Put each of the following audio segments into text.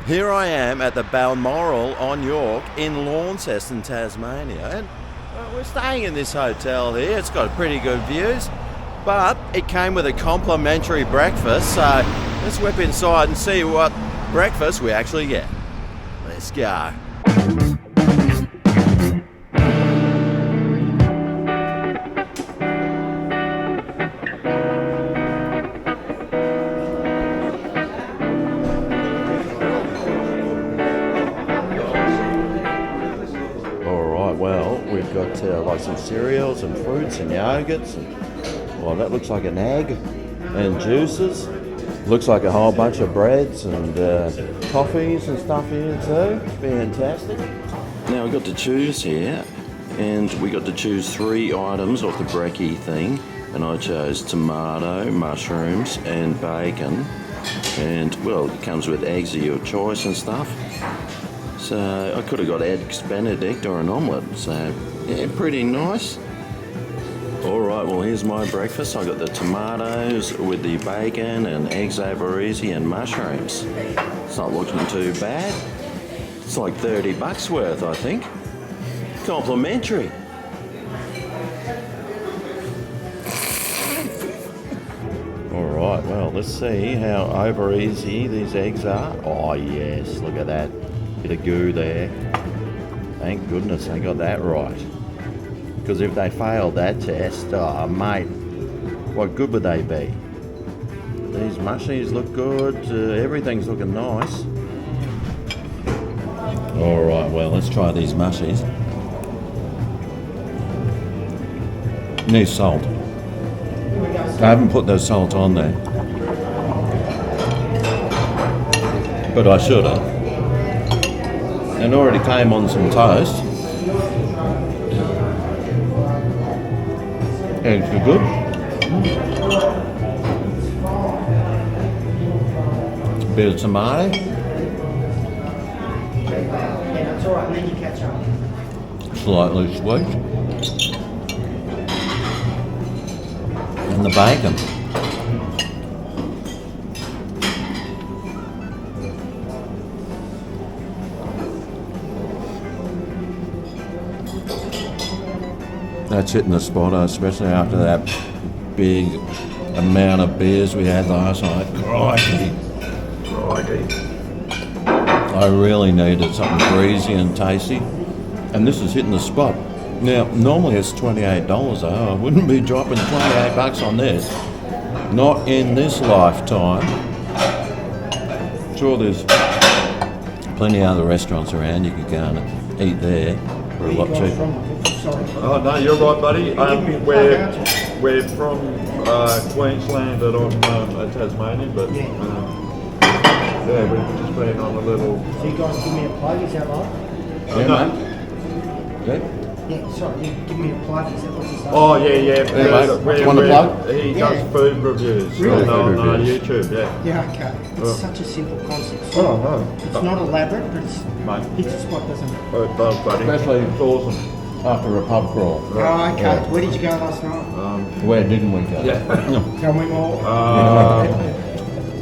Here I am at the Balmoral on York in Launceston, Tasmania, and we're staying in this hotel here. It's got pretty good views, but it came with a complimentary breakfast, so let's whip inside and see what breakfast we actually get. Let's go. Well, we've got like some cereals and fruits and yogurts. And, well, that looks like an egg and juices. Looks like a whole bunch of breads and coffees and stuff here too. Fantastic. Now we've got to choose here, and we got to choose 3 items off the brekkie thing, and I chose tomato, mushrooms and bacon. And well, it comes with eggs of your choice and stuff. So I could have got eggs Benedict or an omelette, so yeah, pretty nice. Alright, well here's my breakfast. I got the tomatoes with the bacon and eggs over easy and mushrooms. It's not looking too bad. It's like $30 worth, I think. Complimentary. Alright, well let's see how over easy these eggs are. Oh yes, look at that. Bit of goo there. Thank goodness they got that right. Because if they failed that test, oh mate, what good would they be? These mushies look good, everything's looking nice. Alright, well let's try these mushies. Need salt. I haven't put the salt on there. But I should have. And already came on some toast. Eggs are good. Bit of tomato. That's alright, and then you catch up. Slightly sweet. And the bacon. That's hitting the spot, especially after that big amount of beers we had last night. Crikey. I really needed something greasy and tasty, and this is hitting the spot. Now, normally it's $28 though. I wouldn't be dropping $28 on this. Not in this lifetime. Sure, there's plenty of other restaurants around. You could go and eat there for a lot cheaper. Oh no, you're right, buddy. We're from Queensland and I'm a Tasmanian, but yeah, we've just been on a little. So you guys give me a plug, is that right? Yeah, mate. Yeah. Yeah, sorry, you give me a plug, is that what you say? Oh yeah. Mate, want a plug? He does food reviews. Really? On YouTube, yeah. Yeah, okay. It's such a simple concept. Oh no. It's not elaborate, but it's Mate. hits the spot, doesn't it? Oh, it does, buddy. Especially it's awesome. after a pub crawl. Oh, okay. Yeah. Where did you go last night? Where didn't we go? Yeah. Tell me more.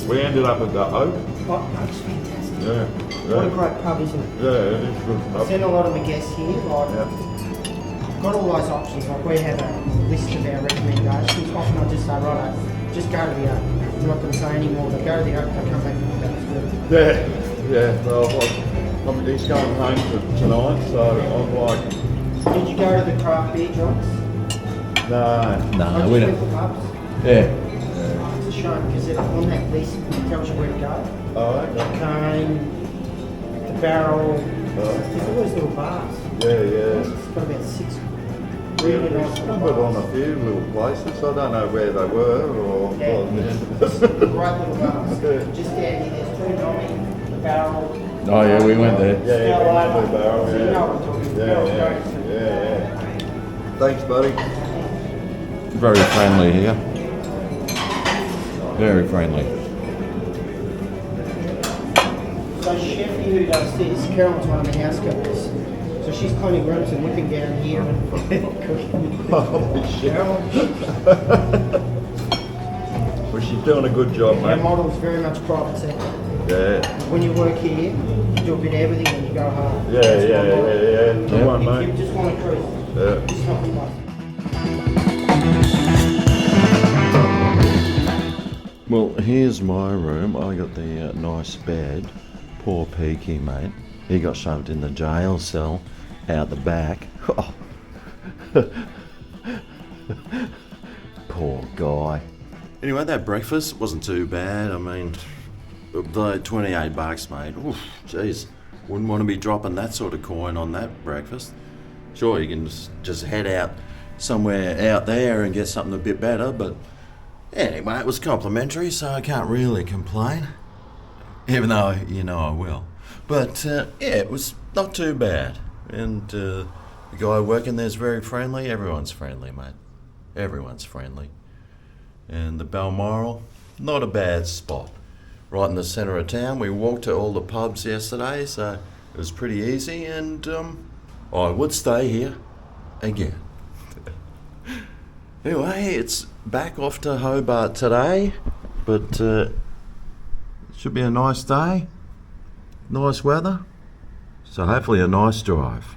We ended up at the Oak. Oh, that's fantastic. Yeah. What a great pub, isn't it? Yeah, it is good. I send a lot of the guests here, like, got all those options, like we have a list of our recommendations. Often I just say, right, just go to the Oak. I'm not going to say any more, but go to the Oak, they come back and that's good. Yeah. Well, he's going home tonight, so I'm like. Did you go to the craft beer drops? No, we Went don't. to pubs? Yeah. It's a shame because on that list it tells you where to go. Oh, okay. The Cane, the Barrel, there's all these little bars. Yeah. It's got about 6 really nice little I've been on bars. a few little places. I don't know where they were or. Yeah. Great little bars. Yeah. Just down here, there's 290, the Barrel. Oh yeah, we went there. Yeah, we went to the Barrel. So you know what I'm talking about. Yeah. Thanks, buddy. Very friendly here. Very friendly. So Sheffy, who does this, Carolyn's one of the housekeepers. So she's cleaning rooms and whipping down here and cooking. Holy shit. Carolyn, Well, she's doing a good job, our mate. model's very much private sector. Yeah. When you work here, you do a bit of everything when you go home. Yeah. Good one, If you mate. just want to cruise, Yeah. it's not the bus. Well, here's my room. I got the nice bed. Poor Peaky, mate. He got shoved in the jail cell out the back. Poor guy. Anyway, that breakfast wasn't too bad. I mean, the $28, mate. Oof, jeez. Wouldn't want to be dropping that sort of coin on that breakfast. Sure, you can just head out somewhere out there and get something a bit better, but anyway, it was complimentary, so I can't really complain. Even though, you know, I will. But, yeah, it was not too bad. And the guy working there's very friendly. Everyone's friendly, mate. Everyone's friendly. And the Balmoral, not a bad spot. Right in the centre of town. We walked to all the pubs yesterday, so it was pretty easy. And I would stay here again. Anyway, it's back off to Hobart today, but it should be a nice day, nice weather, so hopefully a nice drive.